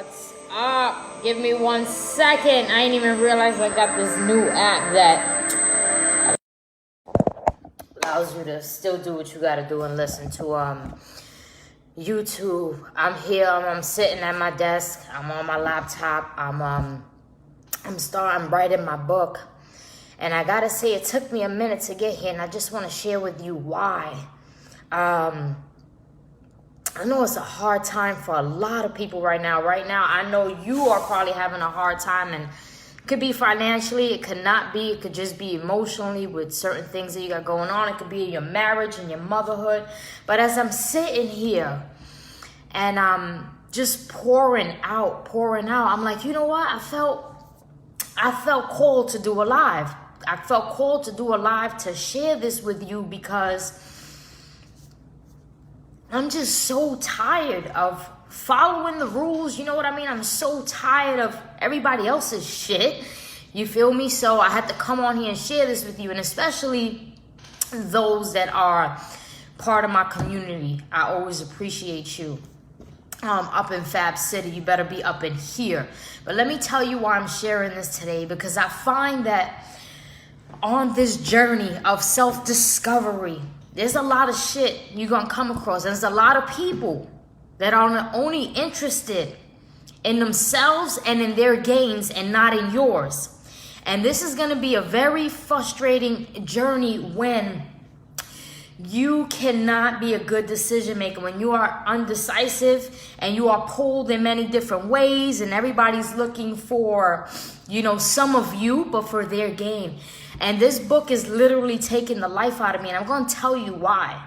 What's up? Give me 1 second. I didn't even realize I got this new app that allows you to still do what you gotta do and listen to YouTube. I'm here. I'm sitting at my desk. I'm on my laptop. I'm writing my book, and I gotta say it took me a minute to get here, and I just want to share with you why. I know it's a hard time for a lot of people right now. Right now, I know you are probably having a hard time, and it could be financially, it could not be, it could just be emotionally with certain things that you got going on. It could be in your marriage and your motherhood. But as I'm sitting here and I'm just pouring out, I'm like, you know what? I felt called to do a live. I felt called to do a live to share this with you because I'm just so tired of following the rules. You know what I mean? I'm so tired of everybody else's shit. You feel me? So I had to come on here and share this with you, and especially those that are part of my community. I always appreciate you. Up in Fab City, you better be up in here. But let me tell you why I'm sharing this today, because I find that on this journey of self-discovery, there's a lot of shit you're going to come across. There's a lot of people that are only interested in themselves and in their gains and not in yours. And this is going to be a very frustrating journey when you cannot be a good decision maker, when you are undecisive and you are pulled in many different ways, and everybody's looking for, some of you, but for their gain. And this book is literally taking the life out of me, and I'm going to tell you why.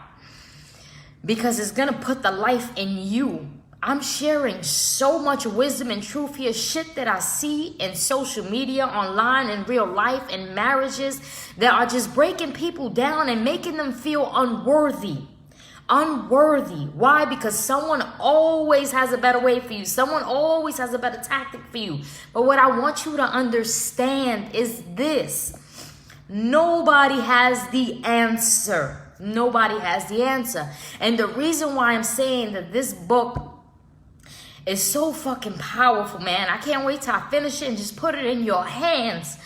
Because it's going to put the life in you. I'm sharing so much wisdom and truth here, shit that I see in social media, online, in real life, in marriages that are just breaking people down and making them feel unworthy. Unworthy. Why? Because someone always has a better way for you. Someone always has a better tactic for you. But what I want you to understand is this. Nobody has the answer. Nobody has the answer. And the reason why I'm saying that this book is so fucking powerful, man. I can't wait till I finish it and just put it in your hands.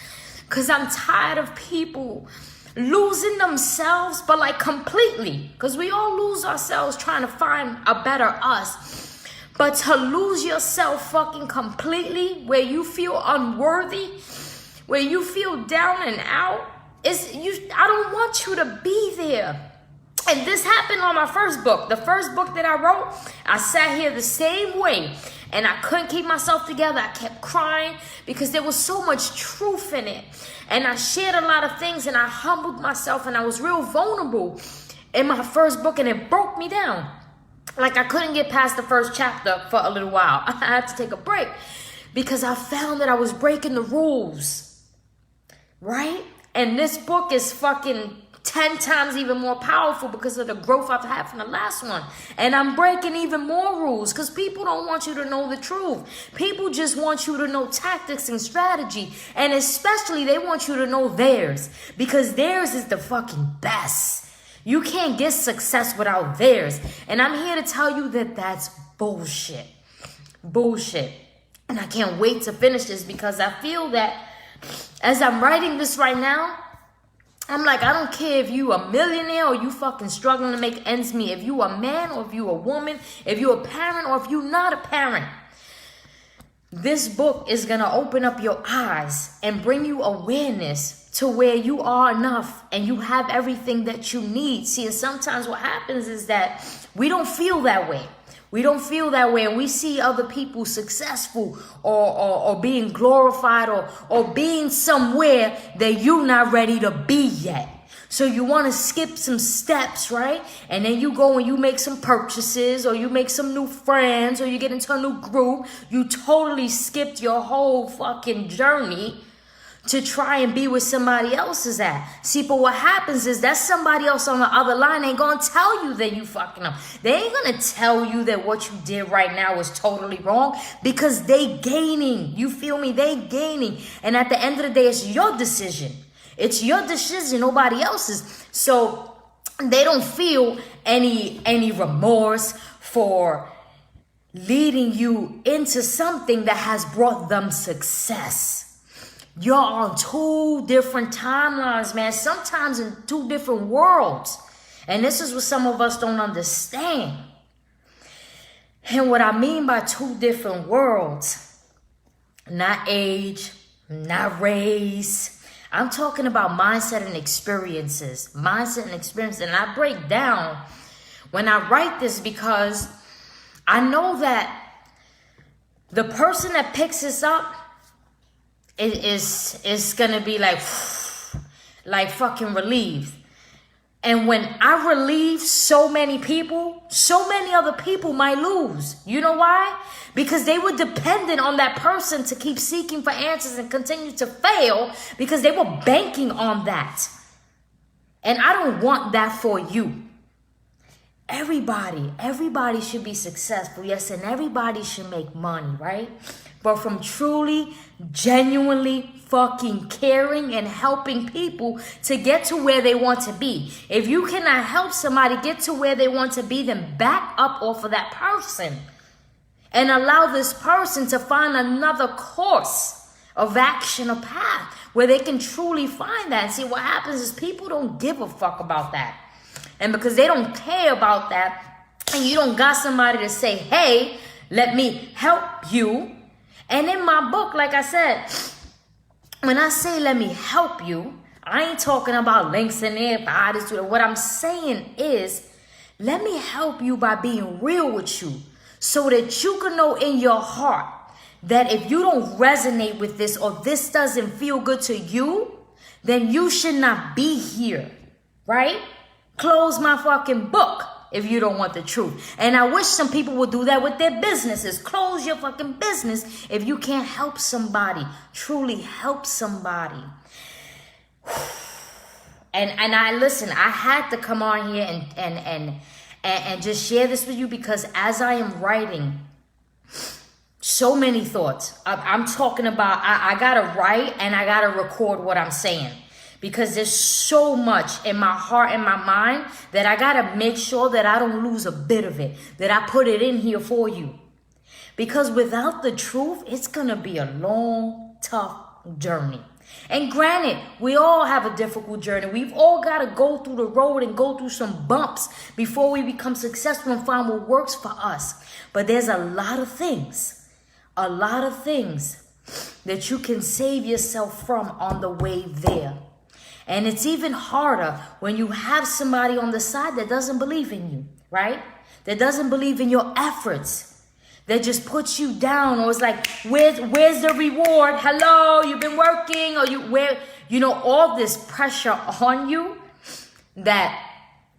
Because I'm tired of people losing themselves, but like completely. Because we all lose ourselves trying to find a better us. But to lose yourself fucking completely, where you feel unworthy, where you feel down and out, I don't want you to be there. And this happened on my first book. The first book that I wrote, I sat here the same way, and I couldn't keep myself together. I kept crying because there was so much truth in it. And I shared a lot of things, and I humbled myself, and I was real vulnerable in my first book, and it broke me down. Like I couldn't get past the first chapter for a little while. I had to take a break because I found that I was breaking the rules, right? And this book is fucking 10 times even more powerful because of the growth I've had from the last one. And I'm breaking even more rules because people don't want you to know the truth. People just want you to know tactics and strategy. And especially they want you to know theirs, because theirs is the fucking best. You can't get success without theirs. And I'm here to tell you that that's bullshit. Bullshit. And I can't wait to finish this because I feel that as I'm writing this right now, I'm like, I don't care if you a millionaire or you fucking struggling to make ends meet. If you a man or if you a woman, if you a parent or if you not a parent. This book is going to open up your eyes and bring you awareness to where you are enough and you have everything that you need. See, and sometimes what happens is that we don't feel that way. We don't feel that way, and we see other people successful or being glorified or being somewhere that you're not ready to be yet. So you want to skip some steps, right? And then you go and you make some purchases, or you make some new friends, or you get into a new group. You totally skipped your whole fucking journey to try and be where somebody else is at. See, but what happens is that somebody else on the other line ain't gonna tell you that you fucking up. They ain't gonna tell you that what you did right now is totally wrong, because they gaining. You feel me? They gaining. And at the end of the day, it's your decision. It's your decision, nobody else's. So they don't feel any remorse for leading you into something that has brought them success. You're on two different timelines, man. Sometimes in two different worlds. And this is what some of us don't understand. And what I mean by two different worlds, not age, not race. I'm talking about mindset and experiences. Mindset and experiences. And I break down when I write this because I know that the person that picks this up is going to be like fucking relieved. And when I relieve so many people, so many other people might lose. You know why? Because they were dependent on that person to keep seeking for answers and continue to fail because they were banking on that. And I don't want that for you. Everybody should be successful. Yes, and everybody should make money, right? But from truly, genuinely fucking caring and helping people to get to where they want to be. If you cannot help somebody get to where they want to be, then back up off of that person and allow this person to find another course of action or path where they can truly find that. And see, what happens is people don't give a fuck about that. And because they don't care about that, and you don't got somebody to say, hey, let me help you. And in my book, like I said, when I say let me help you, I ain't talking about links in there, what I'm saying is, let me help you by being real with you so that you can know in your heart that if you don't resonate with this or this doesn't feel good to you, then you should not be here, right? Close my fucking book if you don't want the truth. And I wish some people would do that with their businesses. Close your fucking business if you can't help somebody. Truly help somebody. And I listen, I had to come on here and just share this with you because as I am writing, so many thoughts. I'm talking about, I gotta write and I gotta record what I'm saying. Because there's so much in my heart and my mind that I gotta make sure that I don't lose a bit of it. That I put it in here for you. Because without the truth, it's gonna be a long, tough journey. And granted, we all have a difficult journey. We've all gotta go through the road and go through some bumps before we become successful and find what works for us. But there's a lot of things that you can save yourself from on the way there. And it's even harder when you have somebody on the side that doesn't believe in you, right? That doesn't believe in your efforts. That just puts you down or it's like, where's the reward? Hello, you've been working or all this pressure on you that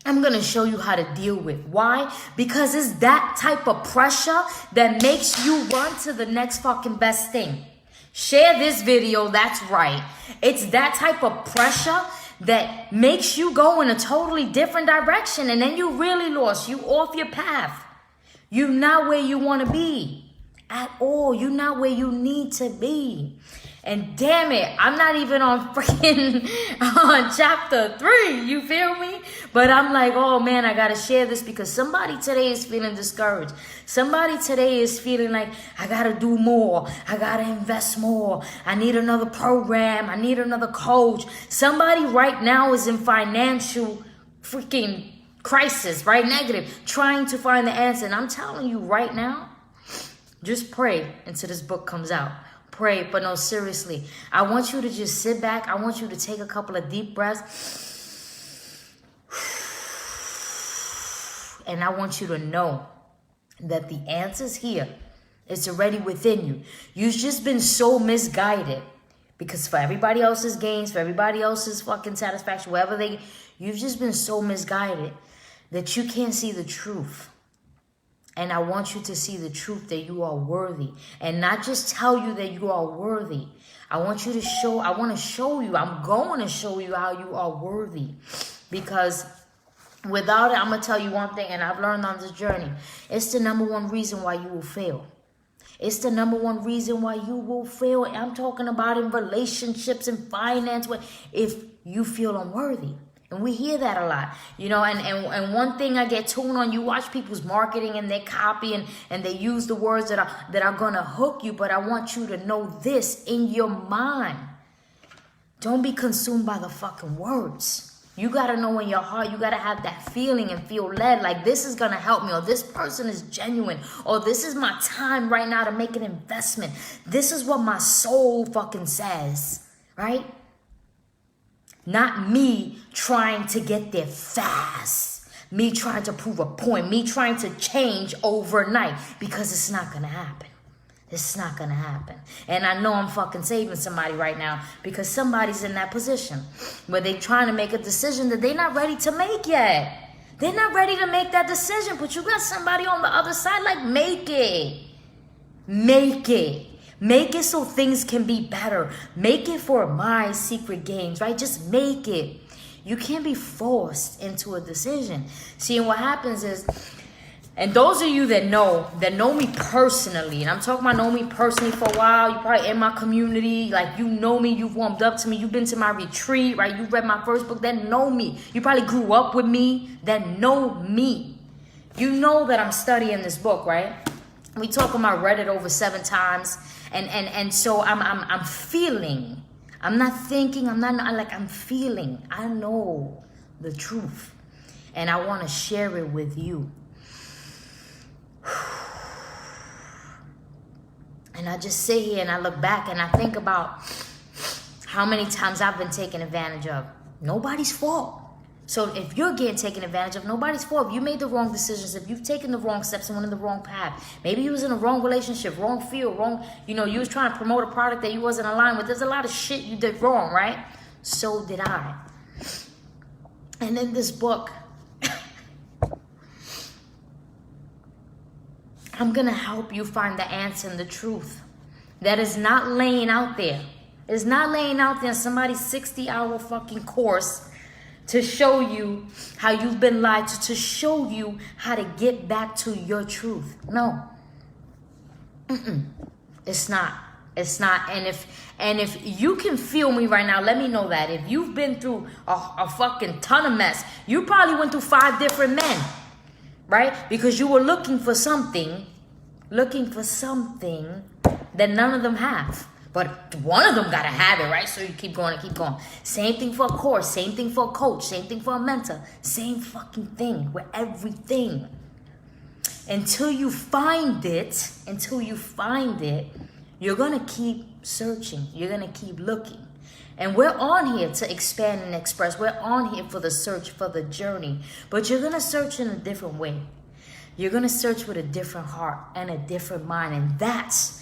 I'm going to show you how to deal with. Why? Because it's that type of pressure that makes you run to the next fucking best thing. Share this video, that's right. It's that type of pressure that makes you go in a totally different direction and then you really lost. You off your path. You're not where you want to be at all. You're not where you need to be. And damn it, I'm not even on freaking on chapter 3, you feel me? But I'm like, oh man, I gotta share this because somebody today is feeling discouraged. Somebody today is feeling like, I gotta do more. I gotta invest more. I need another program. I need another coach. Somebody right now is in financial freaking crisis, right? Negative, trying to find the answer. And I'm telling you right now, just pray until this book comes out. Pray, but no, seriously, I want you to just sit back. I want you to take a couple of deep breaths. And I want you to know that the answer's here. It's already within you. You've just been so misguided because for everybody else's gains, for everybody else's fucking satisfaction, you've just been so misguided that you can't see the truth. And I want you to see the truth that you are worthy. And not just tell you that you are worthy. I'm going to show you how you are worthy. Because without it, I'm going to tell you one thing, and I've learned on this journey. It's the number one reason why you will fail. It's the number one reason why you will fail. I'm talking about in relationships and finance. If you feel unworthy. And we hear that a lot, you know, and one thing I get tuned on, you watch people's marketing and they copy and they use the words that are going to hook you. But I want you to know this in your mind. Don't be consumed by the fucking words. You got to know in your heart, you got to have that feeling and feel led like this is going to help me, or this person is genuine, or this is my time right now to make an investment. This is what my soul fucking says, right? Not me trying to get there fast. Me trying to prove a point. Me trying to change overnight. Because it's not going to happen. It's not going to happen. And I know I'm fucking saving somebody right now. Because somebody's in that position. Where they're trying to make a decision that they're not ready to make yet. They're not ready to make that decision. But you got somebody on the other side like, make it. Make it. Make it so things can be better. Make it for my secret games, right? Just make it. You can't be forced into a decision. See, and what happens is, and those of you that know me personally, and I'm talking about know me personally for a while, you probably in my community, like you know me, you've warmed up to me, you've been to my retreat, right? You read my first book, that know me. You probably grew up with me, that know me. You know that I'm studying this book, right? We talk about read it over 7 times. And so I'm feeling. I'm not thinking. I'm feeling. I know the truth. And I want to share it with you. And I just sit here and I look back and I think about how many times I've been taken advantage of. Nobody's fault. So if you're getting taken advantage of, nobody's fault. If you made the wrong decisions, if you've taken the wrong steps and went in the wrong path, maybe you was in a wrong relationship, wrong field, you was trying to promote a product that you wasn't aligned with. There's a lot of shit you did wrong, right? So did I. And in this book, I'm going to help you find the answer and the truth that is not laying out there. It's not laying out there in somebody's 60-hour fucking course to show you how you've been lied to show you how to get back to your truth. No. It's not. It's not. And if you can feel me right now, let me know that. If you've been through a fucking ton of mess, you probably went through 5 different men, right? Because you were looking for something that none of them have. But one of them got to have it, right? So you keep going and keep going. Same thing for a course. Same thing for a coach. Same thing for a mentor. Same fucking thing with everything. Until you find it, you're going to keep searching. You're going to keep looking. And we're on here to expand and express. We're on here for the search, for the journey. But you're going to search in a different way. You're going to search with a different heart and a different mind. And that's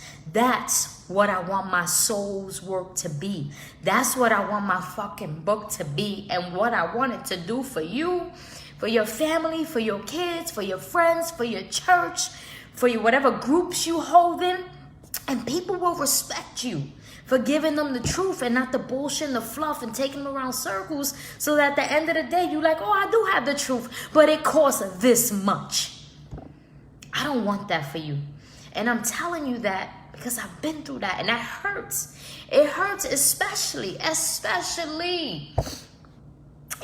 what I want my soul's work to be. That's what I want my fucking book to be. And what I want it to do for you, for your family, for your kids, for your friends, for your church, for your whatever groups you hold in. And people will respect you for giving them the truth and not the bullshit and the fluff and taking them around circles, so that at the end of the day, you're like, oh, I do have the truth, but it costs this much. I don't want that for you. And I'm telling you that because I've been through that, and that hurts. It hurts especially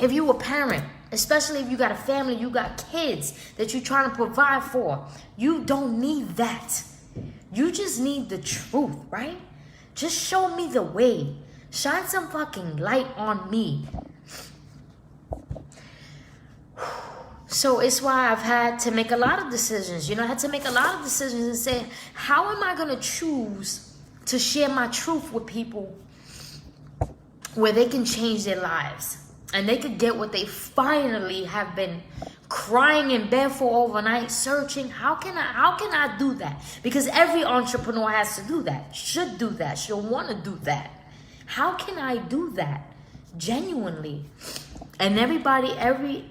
if you a parent, especially if you got a family, you got kids that you're trying to provide for. You don't need that. You just need the truth, right? Just show me the way. Shine some fucking light on me. So it's why I've had to make a lot of decisions. I had to make a lot of decisions and say, how am I going to choose to share my truth with people where they can change their lives and they could get what they finally have been crying in bed for overnight, searching? How can I do that? Because every entrepreneur has to do that, should want to do that. How can I do that genuinely? And everybody, every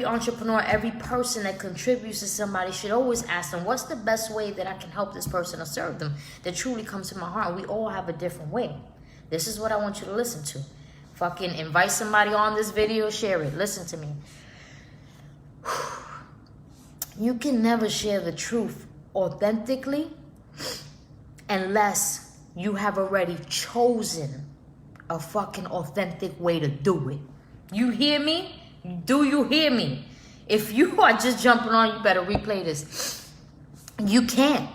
entrepreneur, every person that contributes to somebody should always ask them, what's the best way that I can help this person or serve them that truly comes to my heart? We all have a different way. This is what I want you to listen to. Fucking invite somebody on this video, share it. Listen to me. You can never share the truth authentically unless you have already chosen a fucking authentic way to do it. You hear me? Do you hear me? If you are just jumping on, you better replay this. You can't.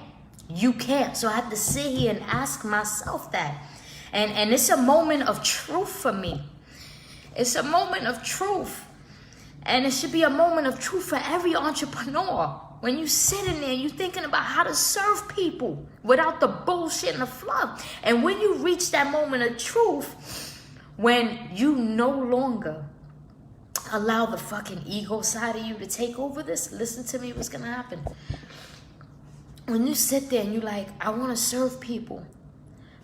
You can't. So I have to sit here and ask myself that. And it's a moment of truth for me. It's a moment of truth. And it should be a moment of truth for every entrepreneur. When you sit in there, you're thinking about how to serve people without the bullshit and the fluff. And when you reach that moment of truth, when you no longer allow the fucking ego side of you to take over this, listen to me, what's going to happen. When you sit there and you're like, I want to serve people,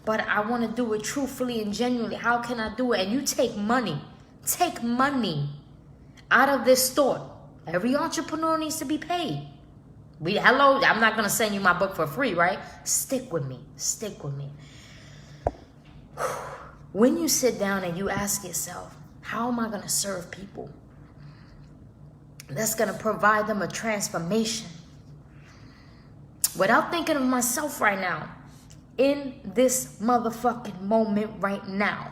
but I want to do it truthfully and genuinely. How can I do it? And you take money out of this thought. Every entrepreneur needs to be paid. Hello, I'm not going to send you my book for free, right? Stick with me. When you sit down and you ask yourself, how am I going to serve people that's going to provide them a transformation? Without thinking of myself right now, in this motherfucking moment right now,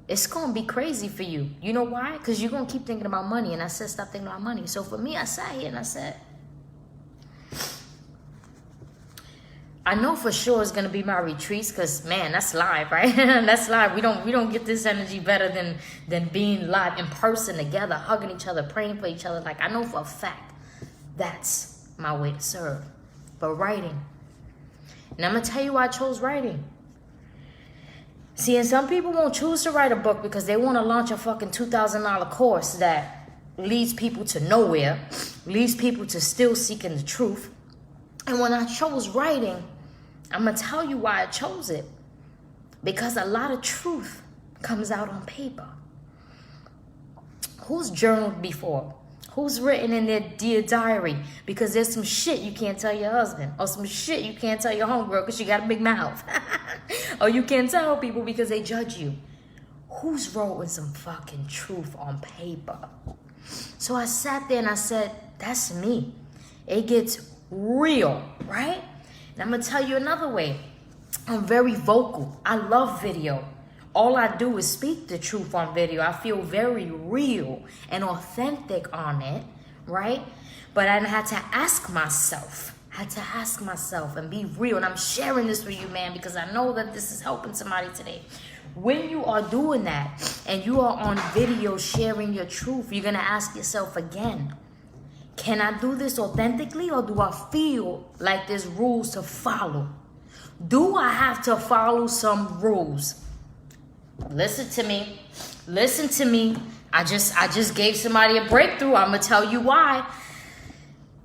it's going to be crazy for you. You know why? Because you're going to keep thinking about money. And I said, stop thinking about money. So for me, I sat here and I said, I know for sure it's going to be my retreats because, man, that's live, right? That's live. We don't get this energy better than being live in person together, hugging each other, praying for each other. Like, I know for a fact that's my way to serve. But writing. And I'm going to tell you why I chose writing. See, and some people won't choose to write a book because they want to launch a fucking $2,000 course that leads people to nowhere, leads people to still seeking the truth. And when I chose writing, I'm going to tell you why I chose it. Because a lot of truth comes out on paper. Who's journaled before? Who's written in their dear diary? Because there's some shit you can't tell your husband. Or some shit you can't tell your homegirl because she got a big mouth. Or you can't tell people because they judge you. Who's wrote some fucking truth on paper? So I sat there and I said, that's me. It gets real, right? And I'm going to tell you another way. I'm very vocal. I love video. All I do is speak the truth on video. I feel very real and authentic on it, right? But I had to ask myself. And be real. And I'm sharing this with you, man, because I know that this is helping somebody today. When you are doing that and you are on video sharing your truth, you're going to ask yourself again, can I do this authentically or do I feel like there's rules to follow? Do I have to follow some rules? Listen to me. I just gave somebody a breakthrough. I'm gonna tell you why.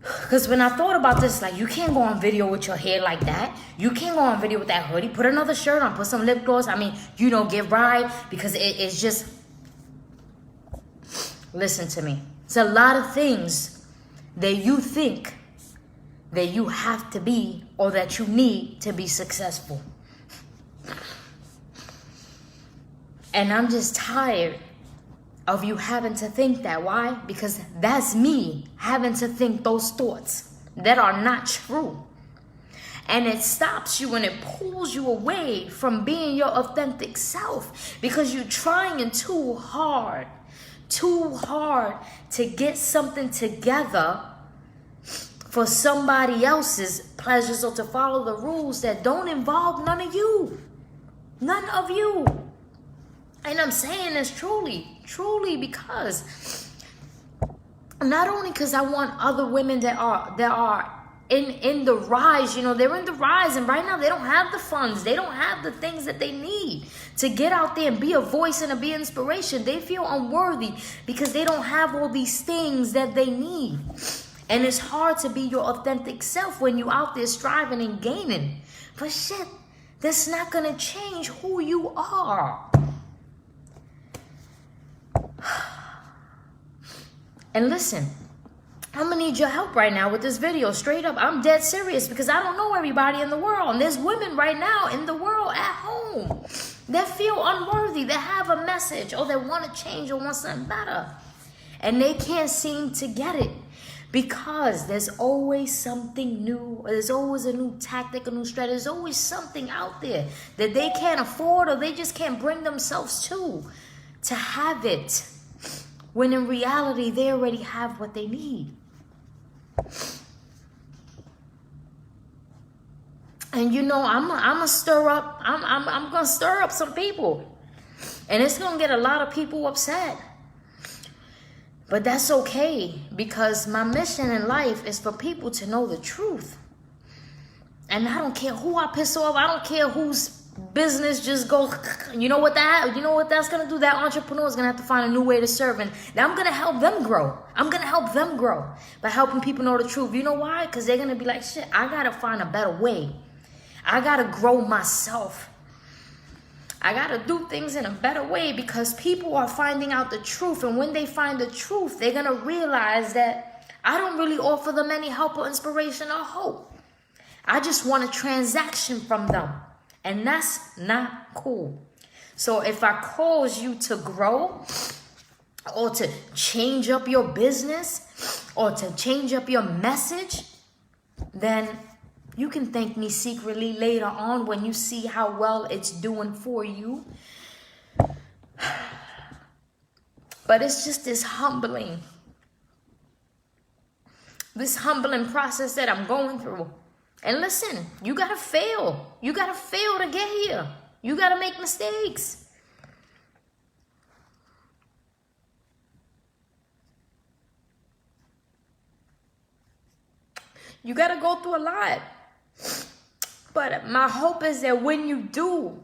Because when I thought about this, like, you can't go on video with your hair like that. You can't go on video with that hoodie. Put another shirt on. Put some lip gloss. I mean, get right. Because it's just... Listen to me. It's a lot of things that you think that you have to be or that you need to be successful. And I'm just tired of you having to think that. Why? Because that's me having to think those thoughts that are not true. And it stops you and it pulls you away from being your authentic self because you're trying too hard to get something together for somebody else's pleasures or to follow the rules that don't involve none of you. None of you. And I'm saying this truly because not only because I want other women that are in the rise, they're in the rise, and right now they don't have the funds, they don't have the things that they need to get out there and be a voice and to be inspiration. They feel unworthy because they don't have all these things that they need. And it's hard to be your authentic self when you're out there striving and gaining. But shit, that's not gonna change who you are. And listen, I'm gonna need your help right now with this video. Straight up, I'm dead serious because I don't know everybody in the world. And there's women right now in the world at home that feel unworthy, that have a message or that want to change or want something better. And they can't seem to get it because there's always something new. There's always a new tactic, a new strategy. There's always something out there that they can't afford or they just can't bring themselves to. to have it, when in reality they already have what they need. And you know, I'm gonna stir up. I'm gonna stir up some people, and it's gonna get a lot of people upset. But that's okay, because my mission in life is for people to know the truth. And I don't care who I piss off. I don't care whose business just goes. You know what that's gonna do? That entrepreneur is gonna have to find a new way to serve, and I'm gonna help them grow. I'm gonna help them grow by helping people know the truth. You know why? Because they're gonna be like, shit, I gotta find a better way. I gotta grow myself. I gotta do things in a better way, because people are finding out the truth. And when they find the truth, they're gonna realize that I don't really offer them any help or inspiration or hope. I just want a transaction from them. And that's not cool. So if I cause you to grow, or to change up your business, or to change up your message, then you can thank me secretly later on when you see how well it's doing for you. But it's just this humbling process that I'm going through. And listen, you gotta fail. You gotta fail to get here. You gotta make mistakes. You gotta go through a lot. But my hope is that when you do,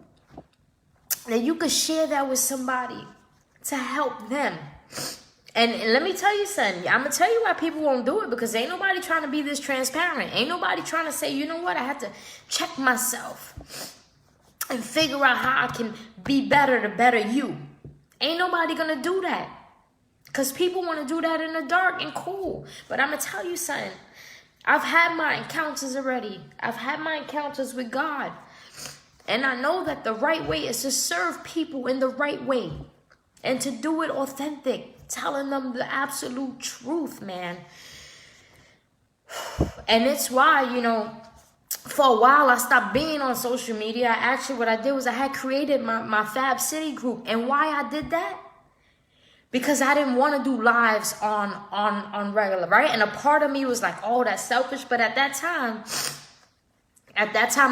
that you could share that with somebody to help them. And let me tell you something. I'm going to tell you why people won't do it, because ain't nobody trying to be this transparent. Ain't nobody trying to say, you know what, I had to check myself and figure out how I can be better to better you. Ain't nobody going to do that, because people want to do that in the dark and cool. But I'm going to tell you something. I've had my encounters already. I've had my encounters with God. And I know that the right way is to serve people in the right way. And to do it authentic. Telling them the absolute truth, man. And it's why, you know, for a while I stopped being on social media. What I did was I had created my Fab City group. And why I did that? Because I didn't want to do lives on regular, right? And a part of me was like, oh, that's selfish. But at that time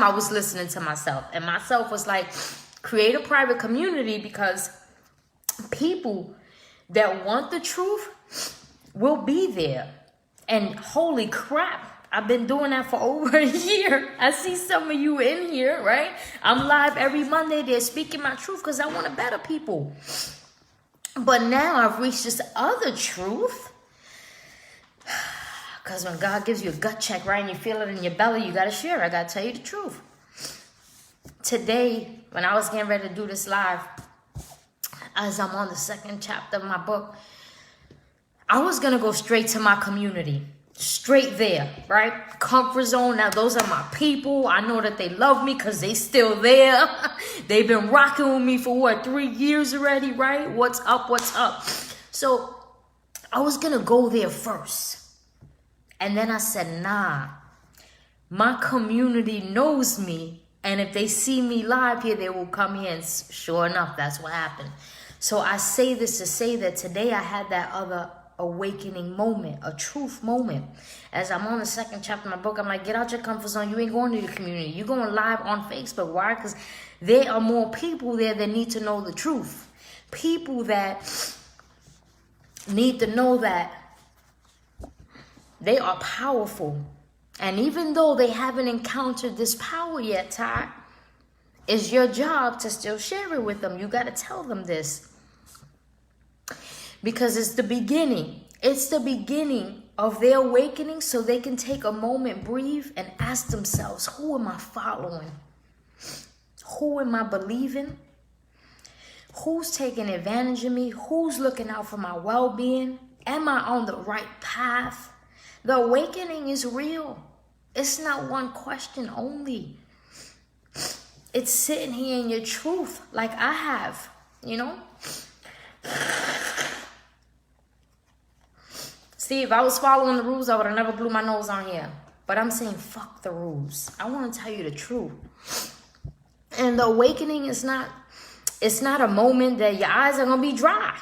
I was listening to myself. And myself was like, create a private community, because people that want the truth will be there. And holy crap, I've been doing that for over a year. I see some of you in here, right? I'm live every Monday. They're speaking my truth because I want to better people. But now I've reached this other truth. Because when God gives you a gut check, right, and you feel it in your belly, you got to share. I got to tell you the truth. Today, when I was getting ready to do this live, as I'm on the second chapter of my book, I was going to go straight to my community. Straight there, right? Comfort zone. Now, those are my people. I know that they love me because they still there. They've been rocking with me for, 3 years already, right? What's up? What's up? So, I was going to go there first. And then I said, nah. My community knows me. And if they see me live here, they will come here. And sure enough, that's what happened. So, I say this to say that today I had that other awakening moment, a truth moment. As I'm on the second chapter of my book, I'm like, get out your comfort zone. You ain't going to the community. You're going live on Facebook. Why? Because there are more people there that need to know the truth. People that need to know that they are powerful. And even though they haven't encountered this power yet, Ty, it's your job to still share it with them. You got to tell them this. Because it's the beginning. It's the beginning of their awakening, so they can take a moment, breathe, and ask themselves, who am I following? Who am I believing? Who's taking advantage of me? Who's looking out for my well-being? Am I on the right path? The awakening is real. It's not one question only. It's sitting here in your truth like I have, you know? See, if I was following the rules, I would have never blew my nose on here. But I'm saying, fuck the rules. I want to tell you the truth. And the awakening is not It's not a moment that your eyes are gonna be dry.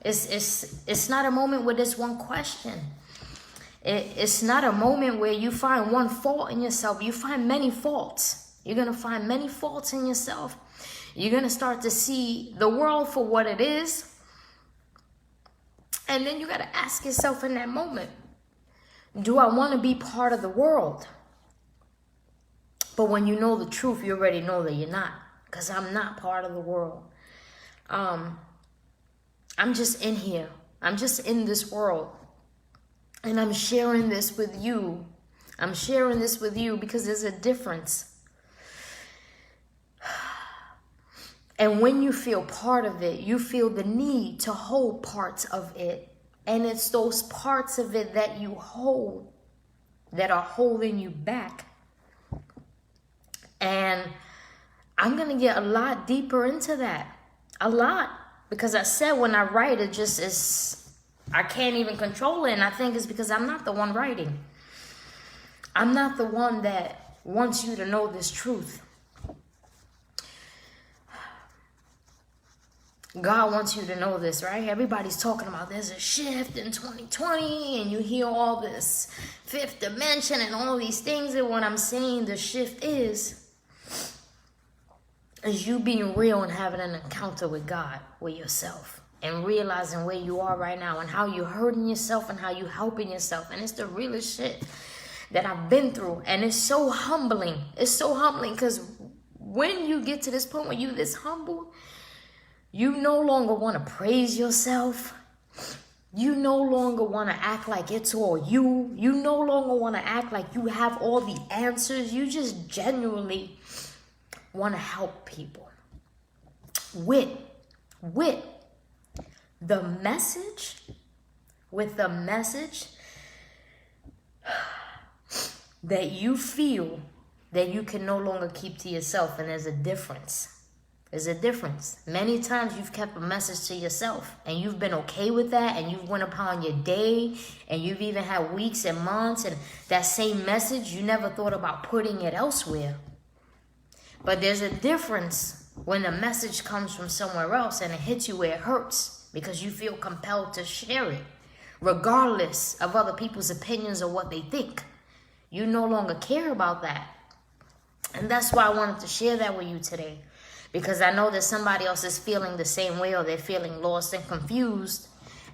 It's not a moment where there's one question. It's not a moment where you find one fault in yourself. You find many faults. You're gonna find many faults in yourself. You're gonna start to see the world for what it is. And then you gotta ask yourself in that moment, do I wanna be part of the world? But when you know the truth, you already know that you're not. Because I'm not part of the world. I'm just in here. I'm just in this world. And I'm sharing this with you. I'm sharing this with you because there's a difference. And when you feel part of it, you feel the need to hold parts of it. And it's those parts of it that you hold that are holding you back. And I'm going to get a lot deeper into that. A lot. Because I said when I write, it just is, I can't even control it. And I think it's because I'm not the one writing. I'm not the one that wants you to know this truth. God wants you to know this, right? Everybody's talking about there's a shift in 2020 and you hear all this fifth dimension and all these things. And what I'm saying the shift is you being real and having an encounter with God, with yourself, and realizing where you are right now and how you're hurting yourself and how you're helping yourself. And it's the realest shit that I've been through. And it's so humbling. It's so humbling because when you get to this point where you're this humble, you no longer want to praise yourself. You no longer want to act like it's all you. You no longer want to act like you have all the answers. You just genuinely want to help people with the message, that you feel that you can no longer keep to yourself. And there's a difference. There's a difference. Many times you've kept a message to yourself and you've been okay with that, and you've went upon your day, and you've even had weeks and months, and that same message, you never thought about putting it elsewhere. But there's a difference when the message comes from somewhere else and it hits you where it hurts because you feel compelled to share it, regardless of other people's opinions or what they think. You no longer care about that. And that's why I wanted to share that with you today. Because I know that somebody else is feeling the same way, or they're feeling lost and confused,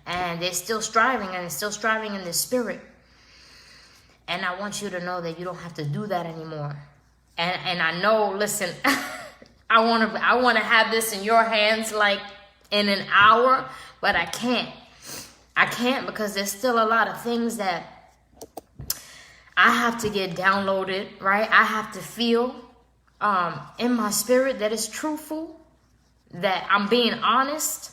and they're still striving, and they're still striving in their spirit. And I want you to know that you don't have to do that anymore. And I know, listen, I want to have this in your hands like in an hour, but I can't. I can't because there's still a lot of things that I have to get downloaded, right? I have to feel in my spirit that it's truthful, that I'm being honest,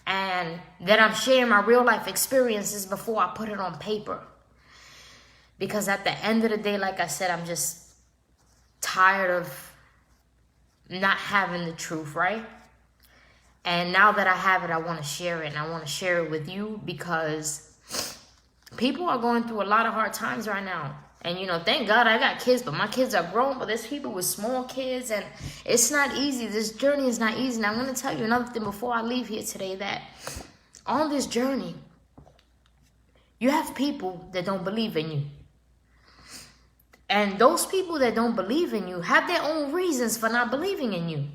and that I'm sharing my real life experiences before I put it on paper. Because at the end of the day, like I said, I'm just tired of not having the truth, right? And now that I have it, I want to share it. And I want to share it with you because people are going through a lot of hard times right now. And, you know, thank God I got kids, but my kids are grown. But there's people with small kids, and it's not easy. This journey is not easy. And I'm going to tell you another thing before I leave here today, that on this journey, you have people that don't believe in you. And those people that don't believe in you have their own reasons for not believing in you.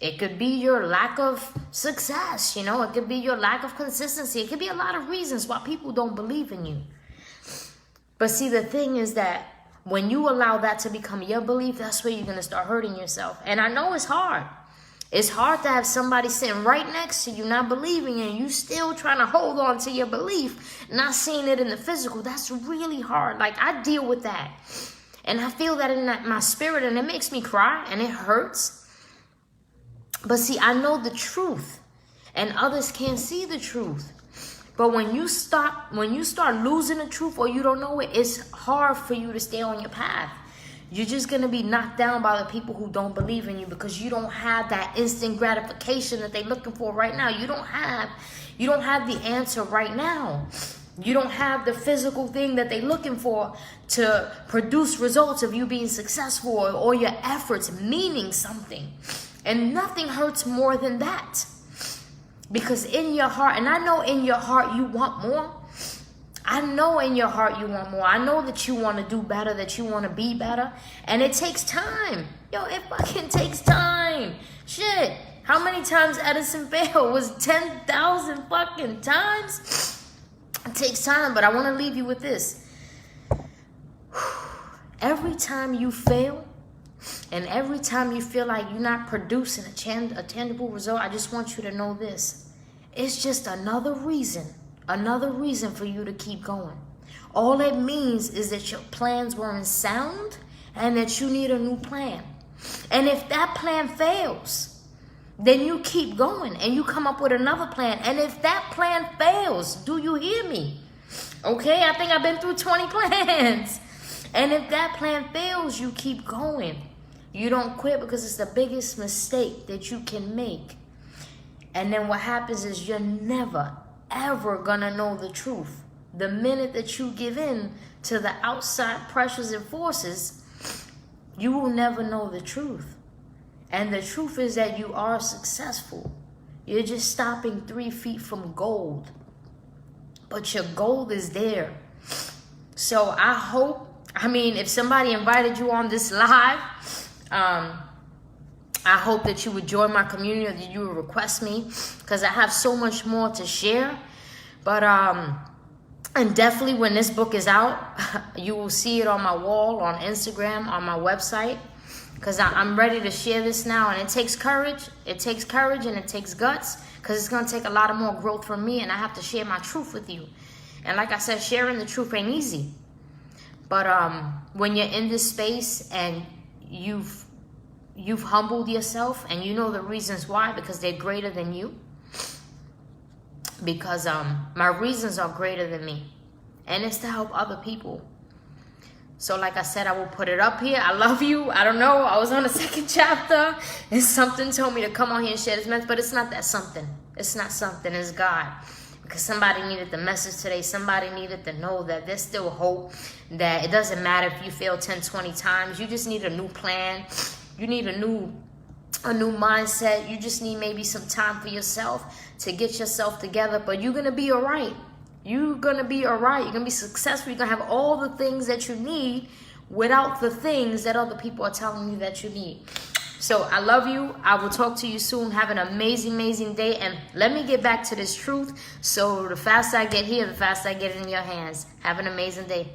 It could be your lack of success, you know. It could be your lack of consistency. It could be a lot of reasons why people don't believe in you. But see, the thing is that when you allow that to become your belief, that's where you're going to start hurting yourself. And I know it's hard. It's hard to have somebody sitting right next to you, not believing, and you still trying to hold on to your belief, not seeing it in the physical. That's really hard. Like, I deal with that. And I feel that in my spirit, and it makes me cry, and it hurts. But see, I know the truth, and others can't see the truth. But when you start losing the truth, or you don't know it, it's hard for you to stay on your path. You're just going to be knocked down by the people who don't believe in you because you don't have that instant gratification that they're looking for right now. You don't have the answer right now. You don't have the physical thing that they're looking for to produce results of you being successful, or your efforts meaning something. And nothing hurts more than that. Because in your heart, and I know in your heart you want more. I know in your heart you want more. I know that you want to do better, that you want to be better. And it takes time. Yo, it fucking takes time. Shit. How many times Edison failed? Was 10,000 fucking times? It takes time, but I want to leave you with this. Every time you fail, and every time you feel like you're not producing a tangible result, I just want you to know this. It's just another reason for you to keep going. All it means is that your plans weren't sound and that you need a new plan. And if that plan fails, then you keep going and you come up with another plan. And if that plan fails, do you hear me? Okay, I think I've been through 20 plans. And if that plan fails, you keep going. You don't quit, because it's the biggest mistake that you can make. And then what happens is you're never, ever gonna know the truth. The minute that you give in to the outside pressures and forces, you will never know the truth. And the truth is that you are successful. You're just stopping 3 feet from gold. But your gold is there. So I hope, if somebody invited you on this live, I hope that you would join my community, or that you would request me, because I have so much more to share. But and definitely when this book is out, you will see it on my wall, on Instagram, on my website, because I'm ready to share this now. And it takes courage. It takes courage and it takes guts, because it's going to take a lot of more growth from me, and I have to share my truth with you. And like I said, sharing the truth ain't easy. But when you're in this space and you've humbled yourself, and you know the reasons why, because they're greater than you. Because my reasons are greater than me, and it's to help other people. So like I said, I will put it up here. I love you. I don't know, I was on the 2nd chapter and something told me to come on here and share this message, but it's not that something. It's not something, it's God. Because somebody needed the message today. Somebody needed to know that there's still hope, that it doesn't matter if you fail 10, 20 times. You just need a new plan. You need a new mindset. You just need maybe some time for yourself to get yourself together. But you're going to be all right. You're going to be all right. You're going to be successful. You're going to have all the things that you need without the things that other people are telling you that you need. So I love you. I will talk to you soon. Have an amazing, amazing day. And let me get back to this truth. So the faster I get here, the faster I get it in your hands. Have an amazing day.